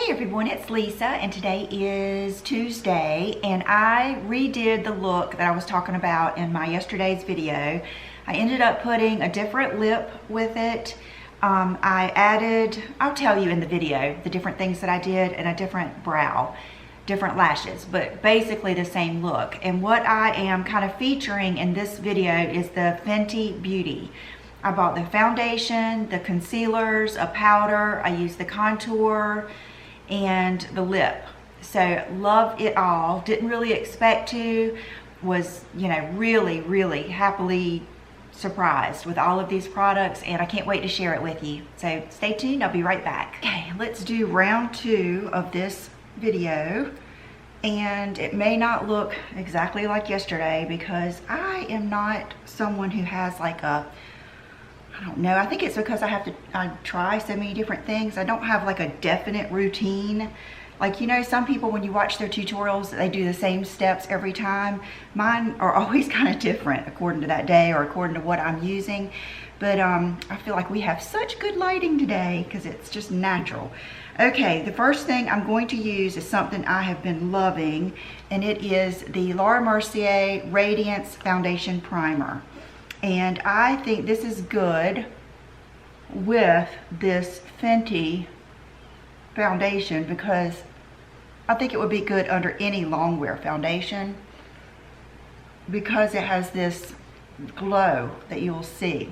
Hey everyone, it's Lisa and today is Tuesday and I redid the look that I was talking about in my yesterday's video. I ended up putting a different lip with it. I added, I'll tell you in the video, the different things that I did, and a different brow, different lashes, but basically the same look. And what I am kind of featuring in this video is the Fenty Beauty. I bought the foundation, the concealers, a powder, I used the contour, and the lip. So love it all. Didn't really expect to. Was, you know, really happily surprised with all of these products, and I can't wait to share it with you. So stay tuned, I'll be right back. Okay, let's do round 2 of this video. And it may not look exactly like yesterday because I am not someone who has like a, I don't know, I think it's because I try so many different things. I don't have like a definite routine. Like, you know, some people when you watch their tutorials, they do the same steps every time. Mine are always kind of different according to that day or according to what I'm using. But I feel like we have such good lighting today because it's just natural. Okay, the first thing I'm going to use is something I have been loving, and it is the Laura Mercier Radiance Foundation Primer. And I think this is good with this Fenty foundation because I think it would be good under any long wear foundation because it has this glow that you'll see.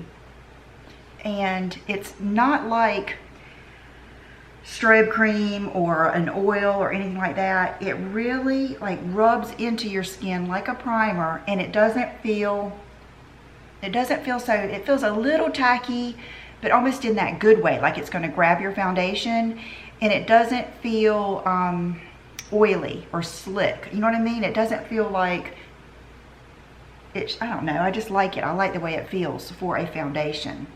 And it's not like strobe cream or an oil or anything like that. It really like rubs into your skin like a primer, and it doesn't feel so, it feels a little tacky, but almost in that good way, like it's going to grab your foundation, and it doesn't feel oily or slick. You know what I mean? It doesn't feel like it's, I don't know, I just like it. I like the way it feels for a foundation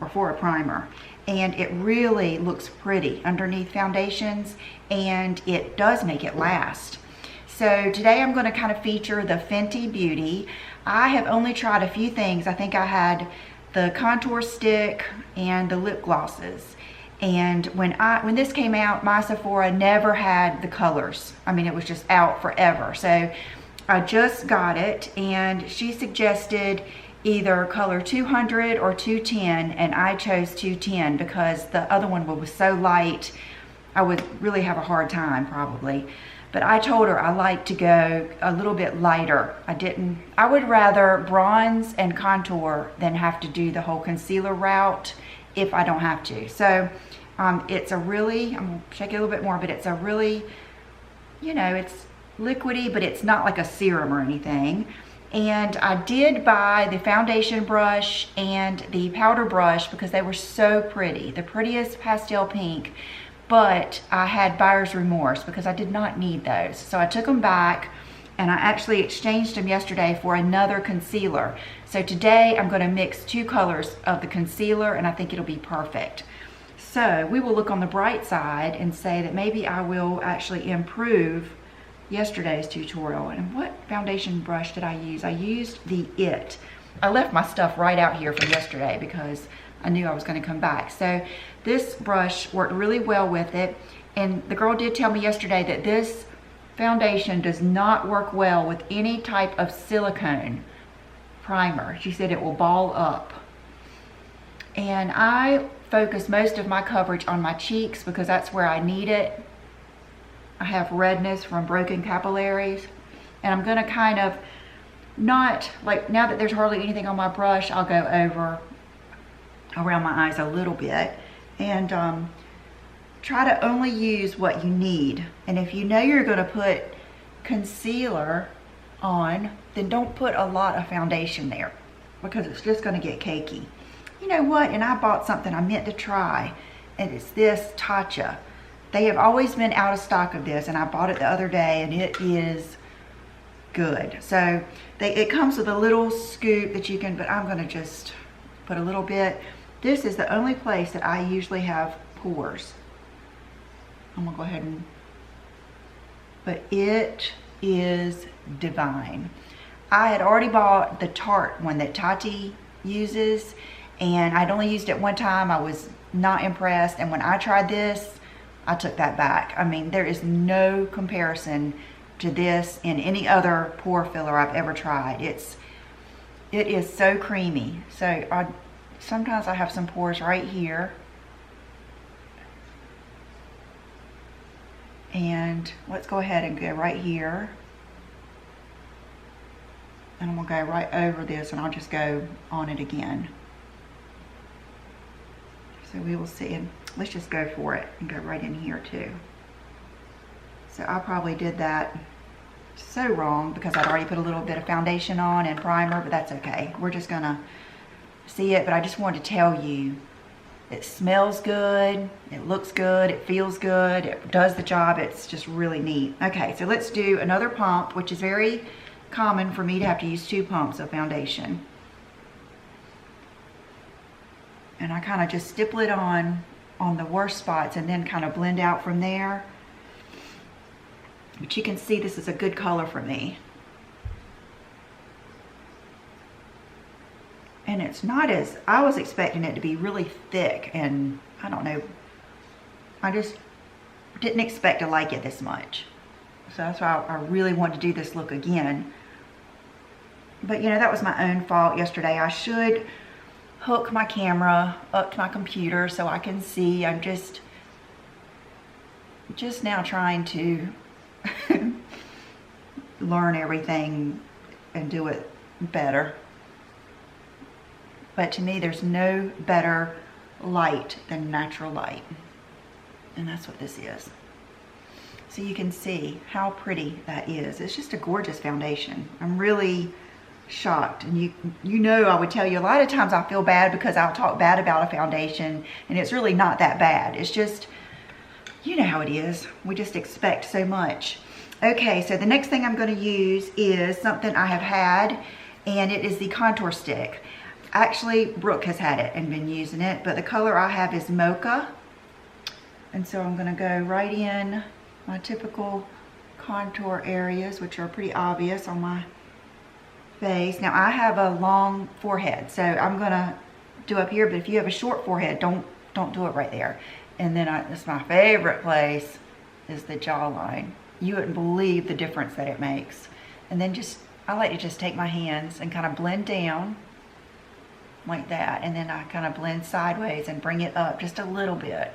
or for a primer. And it really looks pretty underneath foundations, and it does make it last. So today I'm going to kind of feature the Fenty Beauty. I have only tried a few things. I think I had the contour stick and the lip glosses. And when this came out, my Sephora never had the colors. I mean, it was just out forever. So I just got it, and she suggested either color 200 or 210, and I chose 210 because the other one was so light, I would really have a hard time probably. But I told her I like to go a little bit lighter. I would rather bronze and contour than have to do the whole concealer route if I don't have to. So it's a really, I'm gonna shake it a little bit more, but it's a really, you know, it's liquidy, but it's not like a serum or anything. And I did buy the foundation brush and the powder brush because they were so pretty, the prettiest pastel pink. But I had buyer's remorse because I did not need those. So I took them back, and I actually exchanged them yesterday for another concealer. So today I'm going to mix 2 colors of the concealer, and I think it'll be perfect. So we will look on the bright side and say that maybe I will actually improve yesterday's tutorial. And what foundation brush did I use? I used the IT. I left my stuff right out here from yesterday because I knew I was going to come back. So this brush worked really well with it. And the girl did tell me yesterday that this foundation does not work well with any type of silicone primer. She said it will ball up. And I focus most of my coverage on my cheeks because that's where I need it. I have redness from broken capillaries. And I'm going to kind of not, like now that there's hardly anything on my brush, I'll go over around my eyes a little bit and try to only use what you need. And if you know you're going to put concealer on, then don't put a lot of foundation there because it's just going to get cakey. You know what? And I bought something I meant to try, and it's this Tatcha. They have always been out of stock of this, and I bought it the other day, and it is good. So it comes with a little scoop that you can, but I'm going to just put a little bit. This is the only place that I usually have pores. I'm going to go ahead and, but it is divine. I had already bought the Tarte one that Tati uses, and I'd only used it one time. I was not impressed, and when I tried this, I took that back. I mean, there is no comparison to this in any other pore filler I've ever tried. It is so creamy. So sometimes I have some pores right here. And let's go ahead and go right here. And I'm gonna go right over this, and I'll just go on it again. So we will see, and let's just go for it and go right in here too. So I probably did that so wrong because I'd already put a little bit of foundation on and primer, but that's okay. We're just gonna see it, but I just wanted to tell you, it smells good, it looks good, it feels good, it does the job. It's just really neat. Okay, so let's do another pump, which is very common for me to have to use 2 pumps of foundation. And I kind of just stipple it on the worst spots and then kind of blend out from there. But you can see this is a good color for me. And it's not as, I was expecting it to be really thick, and I don't know, I just didn't expect to like it this much. So that's why I really want to do this look again. But you know, that was my own fault yesterday. I should hook my camera up to my computer so I can see. I'm just now trying to learn everything and do it better. But to me, there's no better light than natural light. And that's what this is. So you can see how pretty that is. It's just a gorgeous foundation. I'm really shocked. And you know, I would tell you a lot of times I feel bad because I'll talk bad about a foundation and it's really not that bad. It's just, you know how it is. We just expect so much. Okay, so the next thing I'm going to use is something I have had, and it is the contour stick. Actually, Brooke has had it and been using it, but the color I have is Mocha. And so I'm going to go right in my typical contour areas, which are pretty obvious on my face. Now, I have a long forehead, so I'm going to do up here, but if you have a short forehead, don't do it right there. And then it's my favorite place is the jawline. You wouldn't believe the difference that it makes. And then I like to just take my hands and kind of blend down like that, and then I kind of blend sideways and bring it up just a little bit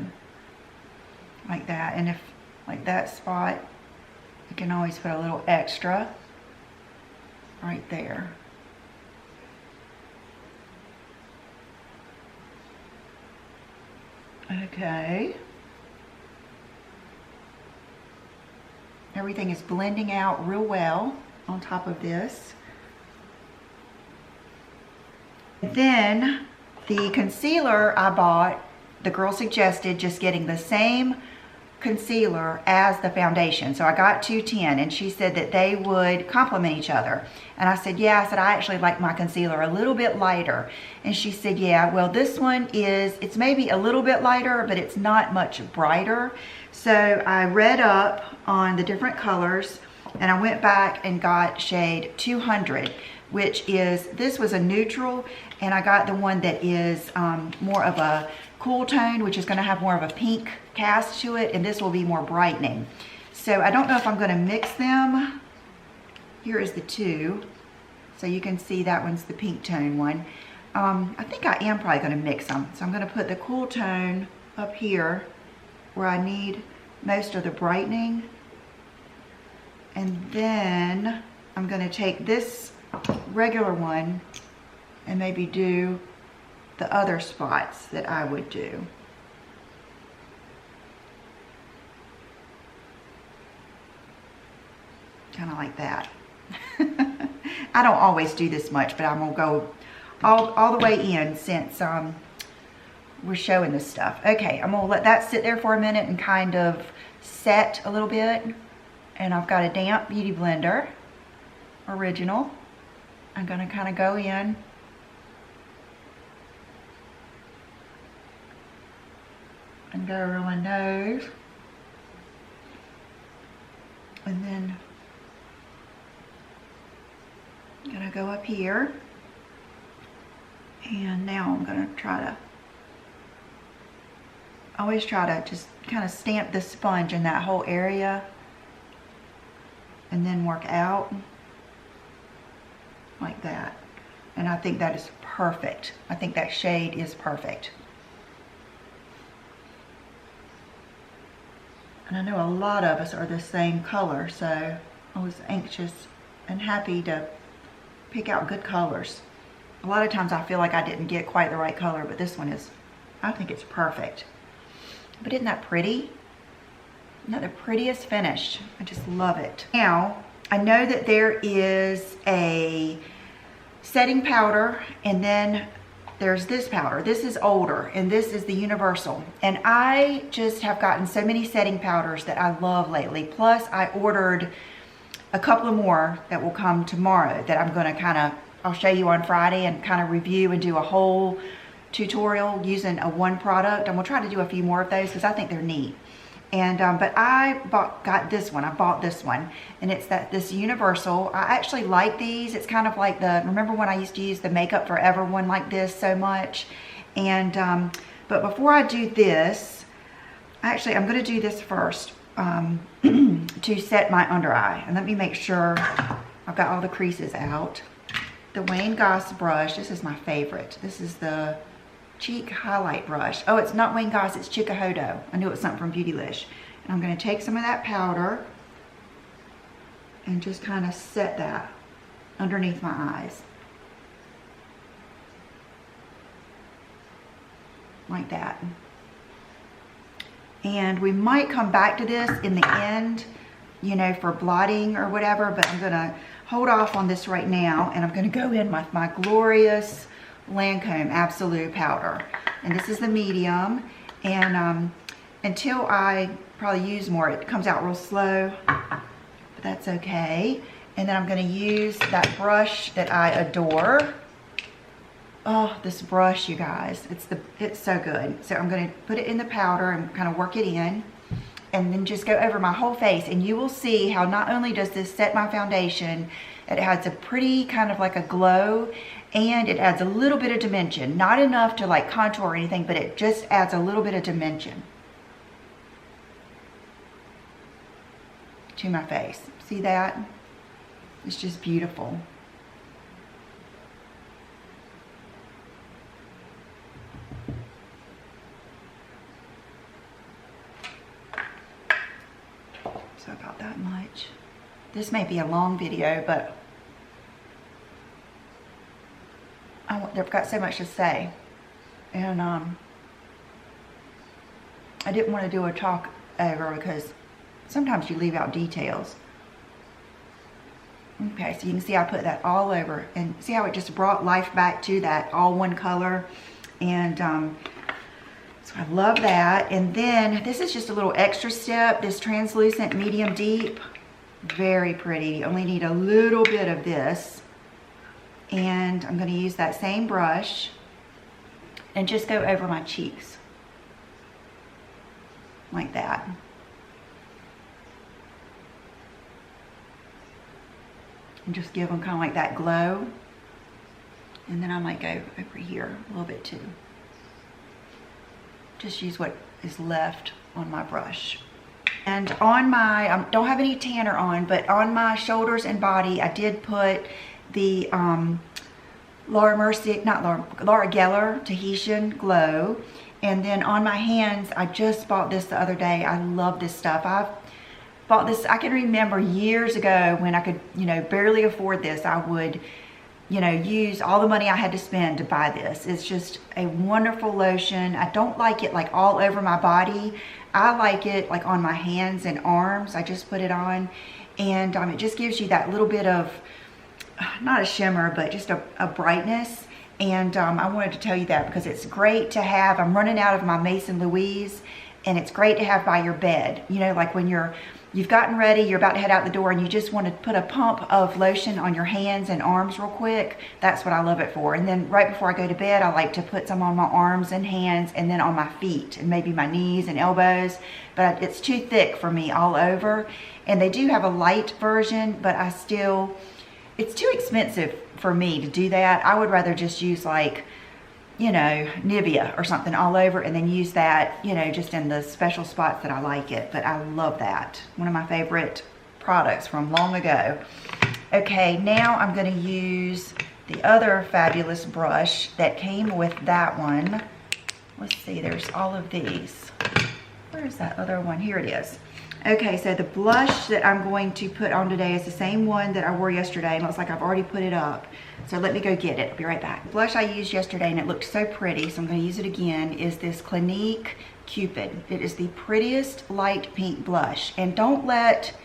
like that. And if like that spot, you can always put a little extra right there. Okay, everything is blending out real well on top of this. Then the concealer I bought, the girl suggested just getting the same concealer as the foundation. So I got 210, and she said that they would complement each other. And I said, yeah. I said, I actually like my concealer a little bit lighter. And she said, yeah, well, this one it's maybe a little bit lighter, but it's not much brighter. So I read up on the different colors, and I went back and got shade 200, which is, this was a neutral, and I got the one that is more of a cool tone, which is going to have more of a pink cast to it, and this will be more brightening. So I don't know if I'm going to mix them. Here is the 2, so you can see that one's the pink tone one. I think I am probably going to mix them. So I'm going to put the cool tone up here where I need most of the brightening, and then I'm going to take this regular one and maybe do the other spots that I would do. Kind of like that. I don't always do this much, but I'm gonna go all the way in since we're showing this stuff. Okay, I'm gonna let that sit there for a minute and kind of set a little bit. And I've got a damp beauty blender, original. I'm gonna kind of go in and go around my nose, and then I'm gonna go up here, and now I'm gonna try to, always try to just kind of stamp the sponge in that whole area and then work out like that. And I think that is perfect. I think that shade is perfect. And I know a lot of us are the same color, so I was anxious and happy to pick out good colors. A lot of times I feel like I didn't get quite the right color, but this one is, I think it's perfect. But isn't that pretty? Isn't that the prettiest finish? I just love it. Now, I know that there is a setting powder, and then there's this powder. This is older, and this is the universal. And I just have gotten so many setting powders that I love lately. Plus, I ordered a couple of more that will come tomorrow that I'm gonna I'll show you on Friday and kind of review and do a whole tutorial using one product. I'm gonna try to do a few more of those because I think they're neat. And but I got this one. I bought this one, and it's this universal. I actually like these. It's kind of like remember when I used to use the Makeup Forever one like this so much? And but before I do this, actually I'm going to do this first to set my under eye. And let me make sure I've got all the creases out. The Wayne Goss brush. This is my favorite. This is the cheek highlight brush. Oh, it's not Wayne Goss, it's Chikuhodo. I knew it was something from Beautylish. And I'm going to take some of that powder and just kind of set that underneath my eyes. Like that. And we might come back to this in the end, you know, for blotting or whatever, but I'm going to hold off on this right now, and I'm going to go in with my glorious Lancome Absolute powder, and this is the medium. And until I probably use more, it comes out real slow, but that's okay. And then I'm going to use that brush that I adore. Oh, this brush, you guys, it's so good. So I'm going to put it in the powder and kind of work it in, and then just go over my whole face, and you will see how not only does this set my foundation, it adds a pretty kind of like a glow, and it adds a little bit of dimension. Not enough to like contour or anything, but it just adds a little bit of dimension to my face. See that? It's just beautiful. So about that much. This may be a long video, but they've got so much to say, and I didn't want to do a talk over because sometimes you leave out details. Okay, so you can see I put that all over, and see how it just brought life back to that all one color. And so I love that. And then this is just a little extra step, this translucent medium deep. Very pretty. You only need a little bit of this. And I'm going to use that same brush and just go over my cheeks like that. And just give them kind of like that glow. And then I might go over here a little bit too. Just use what is left on my brush. And on my, I don't have any tanner on, but on my shoulders and body, I did put the Laura Geller Tahitian Glow. And then on my hands, I just bought this the other day. I love this stuff. I've bought this, I can remember years ago when I could, you know, barely afford this. I would, you know, use all the money I had to spend to buy this. It's just a wonderful lotion. I don't like it like all over my body. I like it like on my hands and arms. I just put it on, and it just gives you that little bit of, not a shimmer, but just a brightness. And I wanted to tell you that because it's great to have. I'm running out of my Mason Louise, and it's great to have by your bed. You know, like when you've gotten ready, you're about to head out the door, and you just want to put a pump of lotion on your hands and arms real quick. That's what I love it for. And then right before I go to bed, I like to put some on my arms and hands, and then on my feet, and maybe my knees and elbows. But it's too thick for me all over. And they do have a light version, but it's too expensive for me to do that. I would rather just use, like, you know, Nivea or something all over, and then use that, you know, just in the special spots that I like it. But I love that. One of my favorite products from long ago. Okay, now I'm going to use the other fabulous brush that came with that one. Let's see, there's all of these. Where's that other one? Here it is. Okay, so the blush that I'm going to put on today is the same one that I wore yesterday, and it looks like I've already put it up. So let me go get it. I'll be right back. The blush I used yesterday, and it looked so pretty, so I'm going to use it again, is this Clinique Cupid. It is the prettiest light pink blush. And don't let,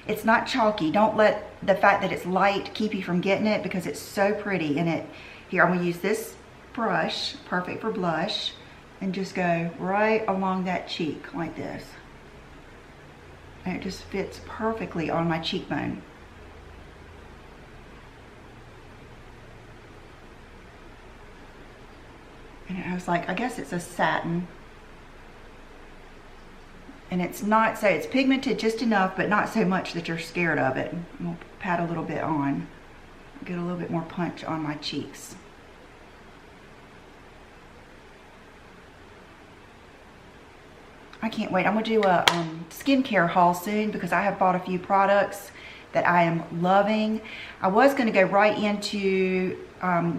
it's not chalky, don't let the fact that it's light keep you from getting it, because it's so pretty. And it, here, I'm going to use this brush, perfect for blush, and just go right along that cheek like this. And it just fits perfectly on my cheekbone. And I was like, I guess it's a satin. And it's not, so it's pigmented just enough, but not so much that you're scared of it. I'm gonna pat a little bit on, get a little bit more punch on my cheeks. I can't wait. I'm gonna do a skincare haul soon, because I have bought a few products that I am loving. I was gonna go right into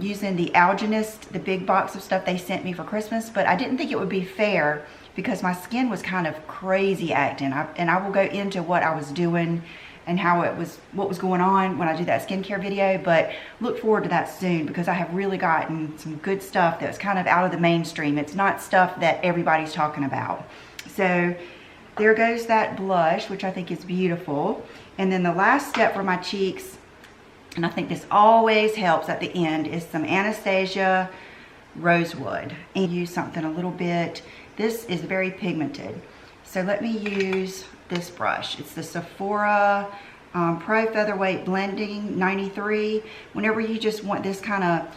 using the Algenist, the big box of stuff they sent me for Christmas, but I didn't think it would be fair because my skin was kind of crazy acting. And I will go into what I was doing and how it was, what was going on when I do that skincare video, but look forward to that soon, because I have really gotten some good stuff that's kind of out of the mainstream. It's not stuff that everybody's talking about. So there goes that blush, which I think is beautiful. And then the last step for my cheeks, and I think this always helps at the end, is some Anastasia Rosewood. And use something a little bit, this is very pigmented. So let me use this brush. It's the Sephora Pro Featherweight Blending 93. Whenever you just want this kind of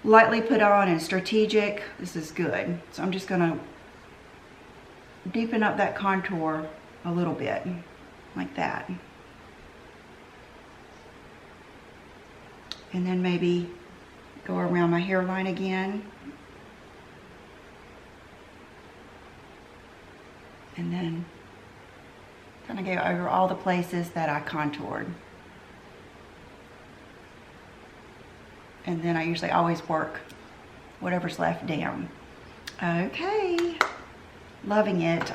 lightly put on and strategic, this is good. So I'm just gonna deepen up that contour a little bit, like that. And then maybe go around my hairline again. And then kind of go over all the places that I contoured. And then I usually always work whatever's left down. Okay. Loving it.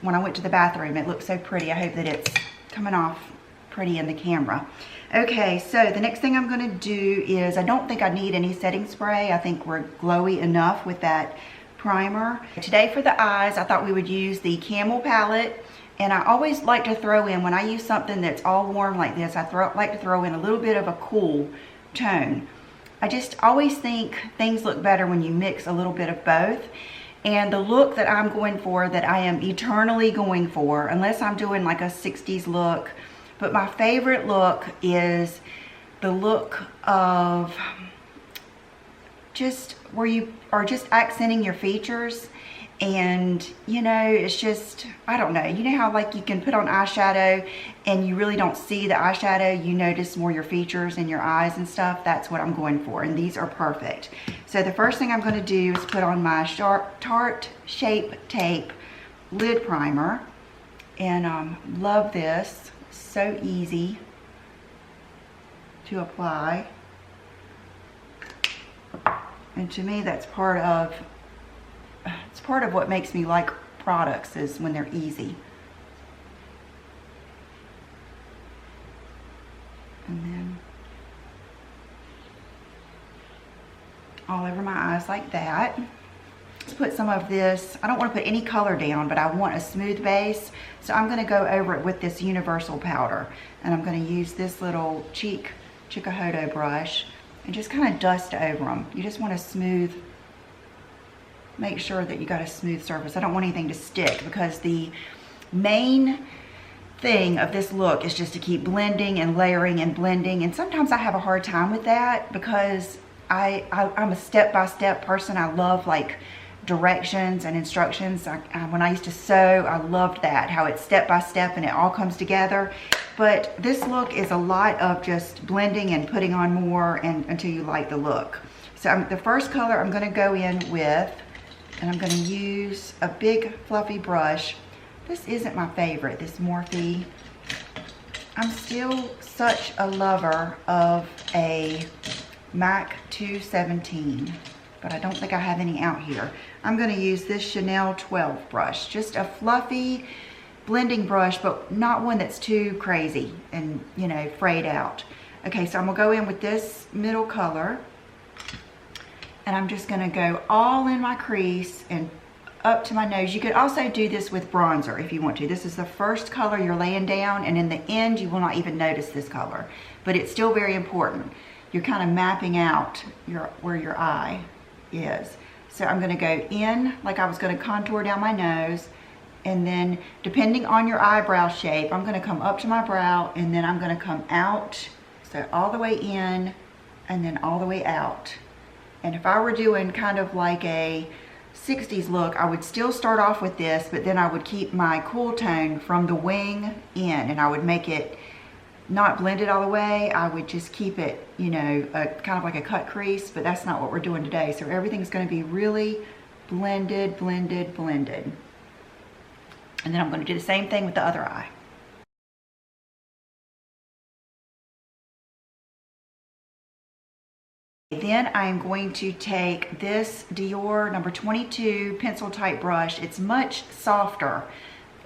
When I went to the bathroom, it looked so pretty. I hope that it's coming off pretty in the camera. Okay, so the next thing I'm going to do is, I don't think I need any setting spray. I think we're glowy enough with that primer. Today for the eyes, I thought we would use the Camel palette. And I always like to throw in, when I use something that's all warm like this, I like to throw in a little bit of a cool tone. I just always think things look better when you mix a little bit of both. And the look that I'm going for, that I am eternally going for, unless I'm doing like a 60s look, but my favorite look is the look of just where you are just accenting your features. And you know, it's just, I don't know, you know how like you can put on eyeshadow and you really don't see the eyeshadow, you notice more your features and your eyes and stuff. That's what I'm going for, and these are perfect. So the first thing I'm going to do is put on my Tarte Shape Tape lid primer, and love this, so easy to apply. And to me, that's part of what makes me like products, is when they're easy. And then all over my eyes like that. Let's put some of this, I don't want to put any color down, but I want a smooth base. So I'm going to go over it with this universal powder. And I'm going to use this little Chikuhodo brush and just kind of dust over them. You just want to smooth, make sure that you got a smooth surface. I don't want anything to stick, because the main thing of this look is just to keep blending and layering and blending. And sometimes I have a hard time with that, because I'm a step-by-step person. I love like directions and instructions. When I used to sew, I loved that, how it's step-by-step and it all comes together. But this look is a lot of just blending and putting on more, and until you like the look. So the first color I'm going to go in with, and I'm going to use a big fluffy brush. This isn't my favorite, this Morphe. I'm still such a lover of a MAC 217, but I don't think I have any out here. I'm going to use this Chanel 12 brush, just a fluffy blending brush, but not one that's too crazy and, you know, frayed out. Okay, so I'm going to go in with this middle color, and I'm just going to go all in my crease and up to my nose. You could also do this with bronzer if you want to. This is the first color you're laying down, and in the end you will not even notice this color, but it's still very important. You're kind of mapping out where your eye is. So I'm going to go in like I was going to contour down my nose, and then depending on your eyebrow shape, I'm going to come up to my brow, and then I'm going to come out, so all the way in and then all the way out. And if I were doing kind of like a 60s look, I would still start off with this, but then I would keep my cool tone from the wing in, and I would make it not blended all the way. I would just keep it, you know, kind of like a cut crease, but that's not what we're doing today. So everything's going to be really blended, blended, blended. And then I'm going to do the same thing with the other eye. Then I'm going to take this Dior number 22 pencil type brush. It's much softer.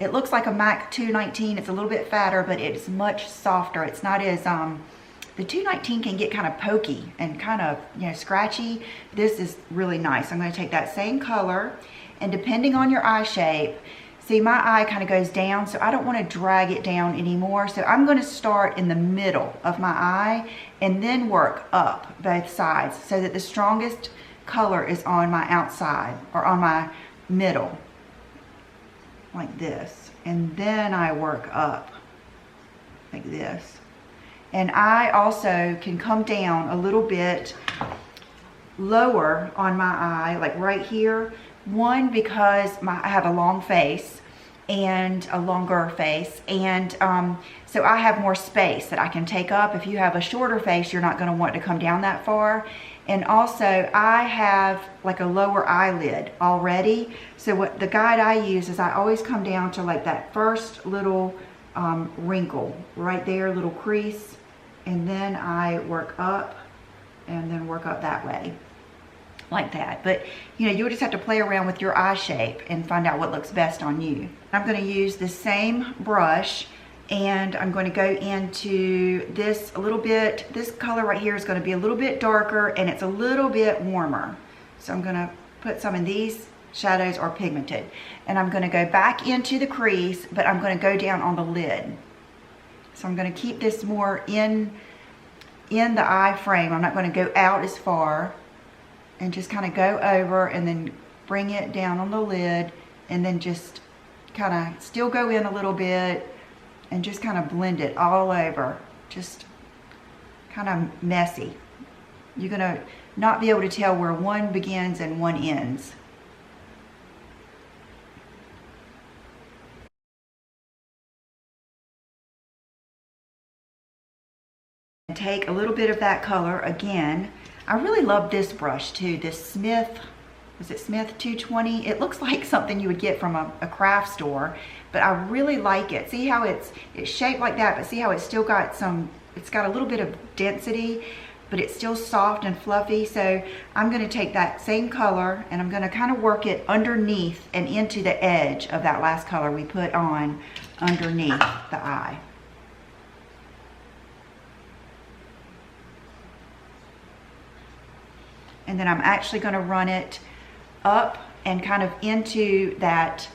It looks like a MAC 219. It's a little bit fatter, but it's much softer. It's not as, the 219 can get kind of pokey and kind of, you know, scratchy. This is really nice. I'm going to take that same color, and depending on your eye shape, see, my eye kind of goes down, so I don't want to drag it down anymore. So I'm going to start in the middle of my eye and then work up both sides so that the strongest color is on my outside or on my middle, like this. And then I work up like this. And I also can come down a little bit lower on my eye, like right here. One, because I have a long face and a longer face, and so I have more space that I can take up. If you have a shorter face, you're not going to want to come down that far. And also, I have like a lower eyelid already, so what the guide I use is I always come down to like that first little wrinkle right there, little crease, and then I work up and then work up that way, like that. But you know, you'll just have to play around with your eye shape and find out what looks best on you. I'm going to use the same brush, and I'm going to go into this a little bit. This color right here is going to be a little bit darker, and it's a little bit warmer. So I'm going to put some in these. Shadows are pigmented, and I'm going to go back into the crease, but I'm going to go down on the lid. So I'm going to keep this more in the eye frame. I'm not going to go out as far, and just kind of go over and then bring it down on the lid, and then just kind of still go in a little bit and just kind of blend it all over. Just kind of messy. You're going to not be able to tell where one begins and one ends. Take a little bit of that color again. I really love this brush too, this Smith, was it Smith 220? It looks like something you would get from a craft store, but I really like it. See how it's shaped like that, but see how it's still got it's got a little bit of density, but it's still soft and fluffy. So I'm going to take that same color, and I'm going to kind of work it underneath and into the edge of that last color we put on underneath the eye. And then I'm actually going to run it up and kind of into that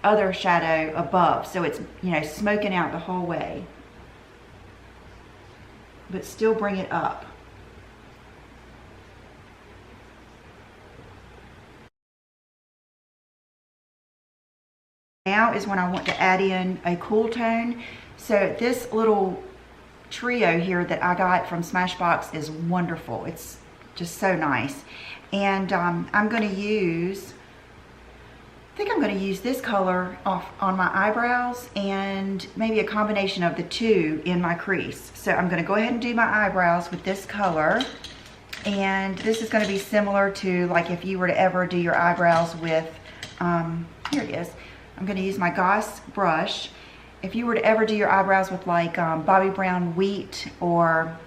other shadow above, so it's, you know, smoking out the whole way, but still bring it up. Now is when I want to add in a cool tone. So this little trio here that I got from Smashbox is wonderful. It's just so nice. And I'm going to use, I think I'm going to use this color off on my eyebrows, and maybe a combination of the two in my crease. So I'm going to go ahead and do my eyebrows with this color, And this is going to be similar to like if you were to ever do your eyebrows with, here it is. I'm going to use my Goss brush. If you were to ever do your eyebrows with like Bobbi Brown Wheat or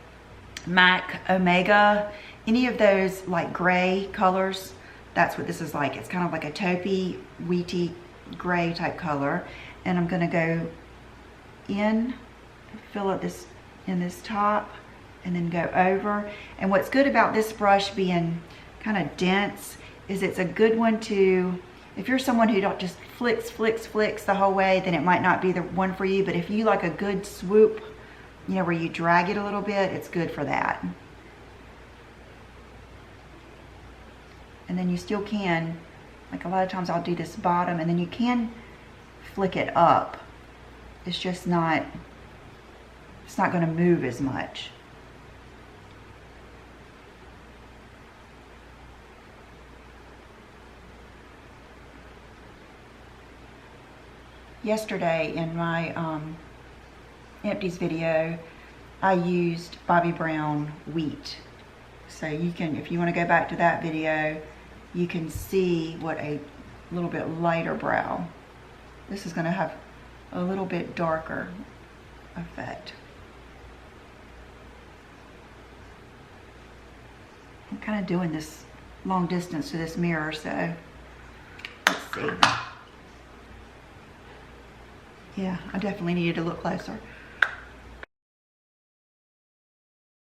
MAC Omega, any of those like gray colors, that's what this is like. It's kind of like a taupey, wheaty, gray type color. And I'm going to go in, fill up this in this top, and then go over. And what's good about this brush being kind of dense is it's a good one to, if you're someone who don't just flicks the whole way, then it might not be the one for you. But if you like a good swoop, you know, where you drag it a little bit, it's good for that. And then you still can, like a lot of times I'll do this bottom, and then you can flick it up. It's just not, it's not going to move as much. Yesterday in my empties video, I used Bobbi Brown Wheat. So you can, if you want to go back to that video, you can see what a little bit lighter brow. This is going to have a little bit darker effect. I'm kind of doing this long distance to this mirror, so let's see. Yeah, I definitely needed to look closer.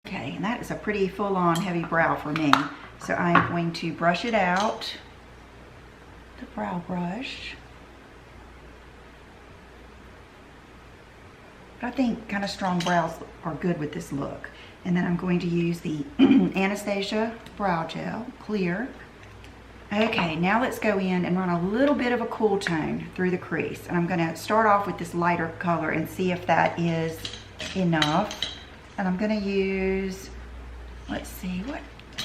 Okay, and that is a pretty full-on heavy brow for me. So I'm going to brush it out, the brow brush. But I think kind of strong brows are good with this look. And then I'm going to use the Anastasia Brow Gel, clear. Okay, now let's go in and run a little bit of a cool tone through the crease. And I'm going to start off with this lighter color and see if that is enough. And I'm going to use, let's see, what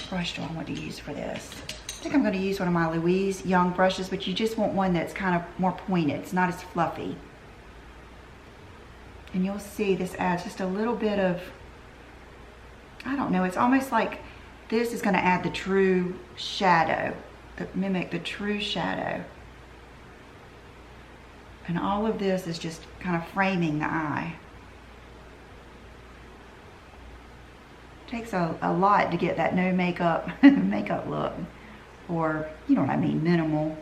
brush do I want to use for this? I think I'm going to use one of my Louise Young brushes, but you just want one that's kind of more pointed. It's not as fluffy. And you'll see this adds just a little bit of, I don't know, it's almost like this is going to add the true shadow, mimic the true shadow. And all of this is just kind of framing the eye. It takes a lot to get that no makeup makeup look, or you know what I mean, minimal.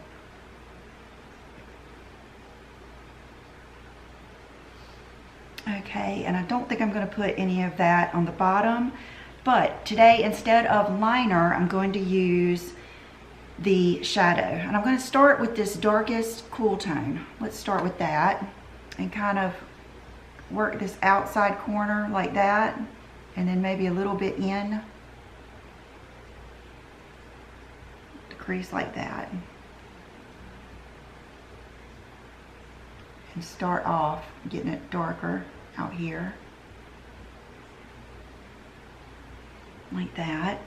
Okay, and I don't think I'm going to put any of that on the bottom, but today instead of liner, I'm going to use the shadow. And I'm going to start with this darkest cool tone. Let's start with that and kind of work this outside corner like that, and then maybe a little bit in the crease like that. And start off getting it darker out here like that.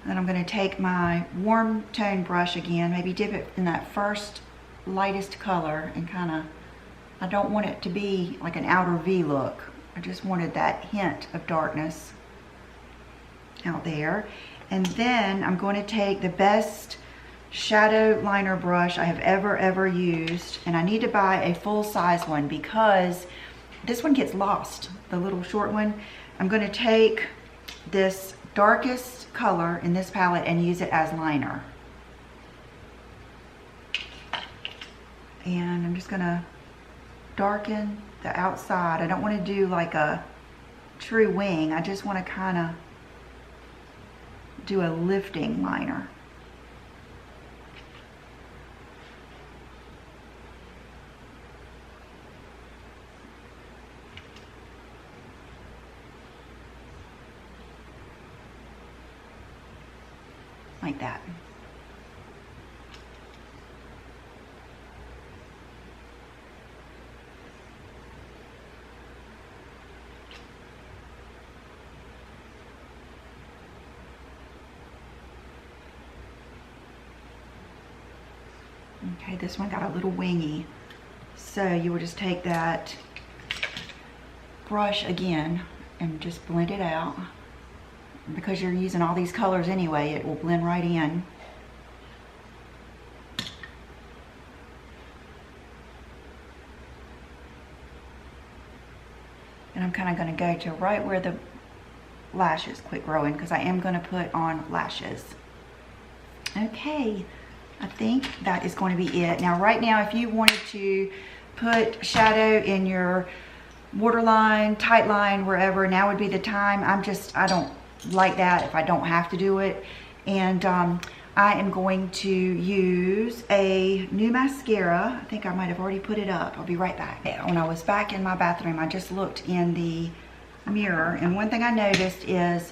And then I'm going to take my warm tone brush again, maybe dip it in that first lightest color, and kind of, I don't want it to be like an outer V look. I just wanted that hint of darkness out there. And then I'm going to take the best shadow liner brush I have ever used, and I need to buy a full size one because this one gets lost, the little short one. I'm going to take this darkest color in this palette and use it as liner. And I'm just going to darken the outside. I don't want to do like a true wing. I just want to kind of do a lifting liner. Like that. Okay, this one got a little wingy. So you will just take that brush again and just blend it out because you're using all these colors anyway, it will blend right in. And I'm kind of going to go to right where the lashes quit growing, because I am going to put on lashes. Okay, I think that is going to be it. Now right now, if you wanted to put shadow in your waterline, tight line, wherever, now would be the time. I don't like that if I don't have to do it. And I am going to use a new mascara. I think I might have already put it up. I'll be right back. When I was back in my bathroom, I just looked in the mirror, and one thing I noticed is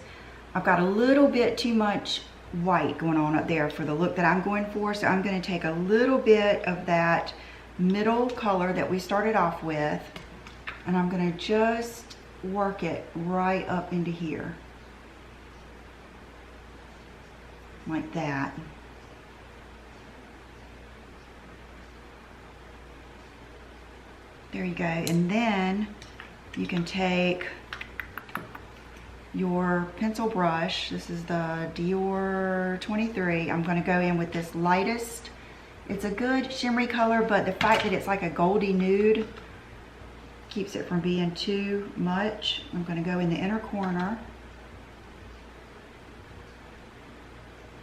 I've got a little bit too much white going on up there for the look that I'm going for. So I'm going to take a little bit of that middle color that we started off with, and I'm going to just work it right up into here. Like that. There you go. And then you can take your pencil brush. This is the Dior 23. I'm going to go in with this lightest. It's a good shimmery color, but the fact that it's like a goldy nude keeps it from being too much. I'm going to go in the inner corner.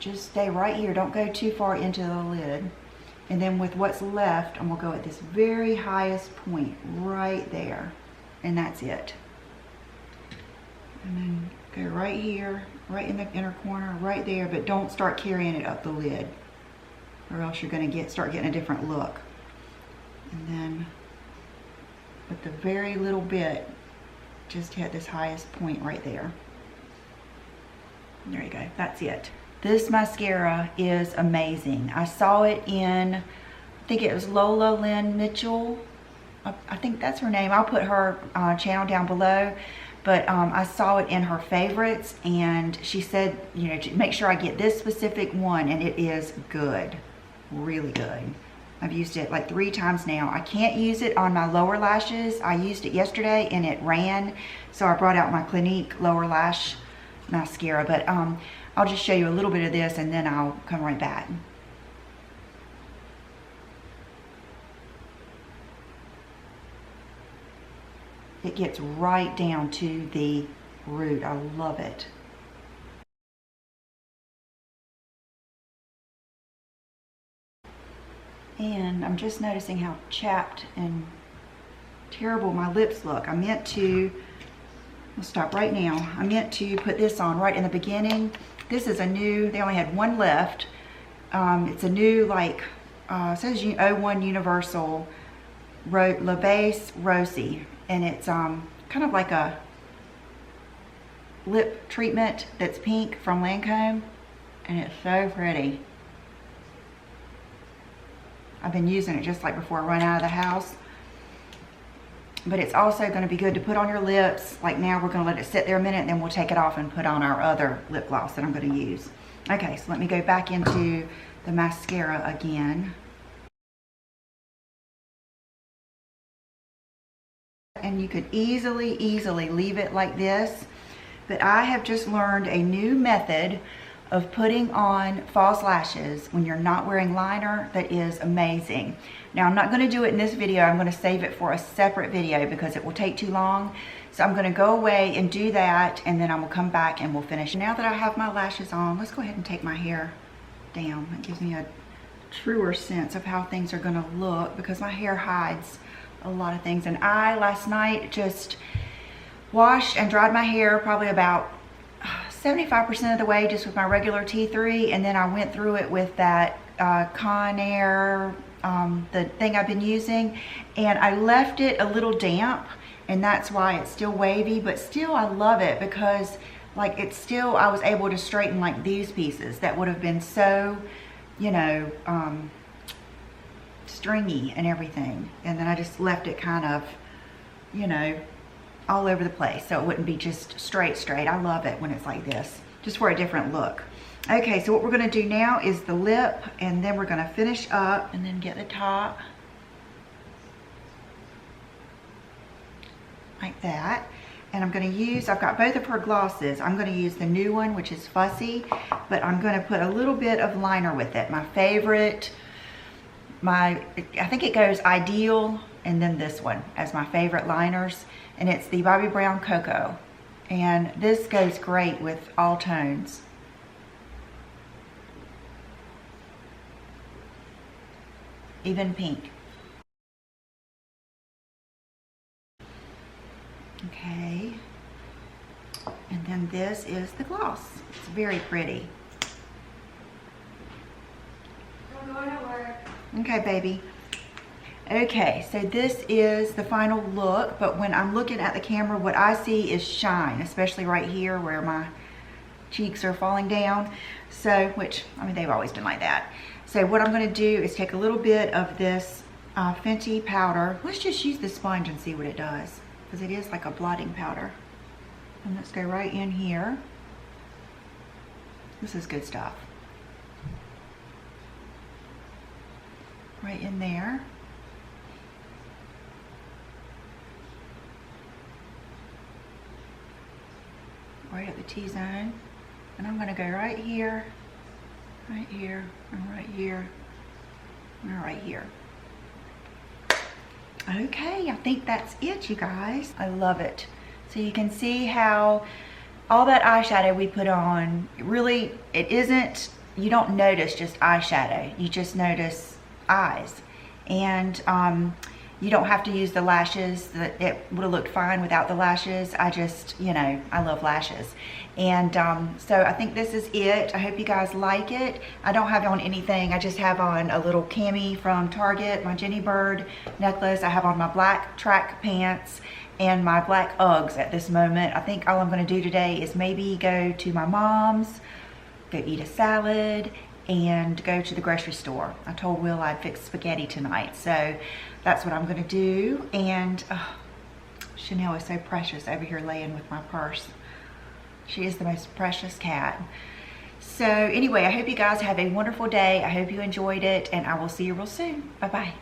Just stay right here. Don't go too far into the lid. And then with what's left, I'm going to go at this very highest point right there. And that's it. And then go right here, right in the inner corner, right there. But don't start carrying it up the lid, or else you're going to start getting a different look. And then with the very little bit, just hit this highest point right there. There you go. That's it. This mascara is amazing. I saw it in, I think it was Lola Lynn Mitchell. I think that's her name. I'll put her channel down below. But I saw it in her favorites, and she said, you know, make sure I get this specific one, and it is good. Really good. I've used it like 3 times now. I can't use it on my lower lashes. I used it yesterday and it ran, so I brought out my Clinique lower lash mascara. But I'll just show you a little bit of this and then I'll come right back. It gets right down to the root. I love it. And I'm just noticing how chapped and terrible my lips look. I meant to, we'll stop right now. I meant to put this on right in the beginning. This is a new, they only had one left. It's a new, like, it says 01 Universal La Base Rosy. And it's kind of like a lip treatment that's pink from Lancome. And it's so pretty. I've been using it just like before I run out of the house. But it's also going to be good to put on your lips. Like now we're going to let it sit there a minute, and then we'll take it off and put on our other lip gloss that I'm going to use. Okay, so let me go back into the mascara again. And you could easily leave it like this. But I have just learned a new method of putting on false lashes when you're not wearing liner that is amazing. Now I'm not going to do it in this video. I'm going to save it for a separate video because it will take too long. So I'm going to go away and do that, and then I will come back and we'll finish. Now that I have my lashes on, let's go ahead and take my hair down. That gives me a truer sense of how things are going to look, because my hair hides a lot of things. And I last night just washed and dried my hair probably about 75% of the way just with my regular T3, and then I went through it with that Conair, the thing I've been using, and I left it a little damp, and that's why it's still wavy. But still I love it, because like it's still, I was able to straighten like these pieces that would have been so, you know, stringy and everything, and then I just left it kind of, you know, all over the place, so it wouldn't be just straight. I love it when it's like this, just for a different look. Okay, so what we're going to do now is the lip, and then we're going to finish up and then get the top like that. And I'm going to use, I've got both of her glosses. I'm going to use the new one, which is Fussy, but I'm going to put a little bit of liner with it. My favorite, I think it goes Ideal and then this one as my favorite liners. And it's the Bobbi Brown Cocoa. And this goes great with all tones. Even pink. Okay. And then this is the gloss. It's very pretty. I'm going to work. Okay, baby. Okay, so this is the final look, but when I'm looking at the camera, what I see is shine, especially right here where my cheeks are falling down. So, which, I mean, they've always been like that. So what I'm going to do is take a little bit of this Fenty powder. Let's just use the sponge and see what it does, because it is like a blotting powder. And let's go right in here. This is good stuff. Right in there. Right at the T-zone. And I'm going to go right here, and right here, and right here. Okay, I think that's it, you guys. I love it. So you can see how all that eyeshadow we put on, really, it isn't, you don't notice just eyeshadow. You just notice eyes. And you don't have to use the lashes. It would have looked fine without the lashes. I just, you know, I love lashes. And so I think this is it. I hope you guys like it. I don't have on anything. I just have on a little cami from Target, my Jenny Bird necklace. I have on my black track pants and my black Uggs at this moment. I think all I'm going to do today is maybe go to my mom's, go eat a salad, and go to the grocery store. I told Will I'd fix spaghetti tonight, so that's what I'm gonna do. And Chanel is so precious over here laying with my purse. She is the most precious cat. So anyway, I hope you guys have a wonderful day. I hope you enjoyed it, and I will see you real soon. Bye-bye.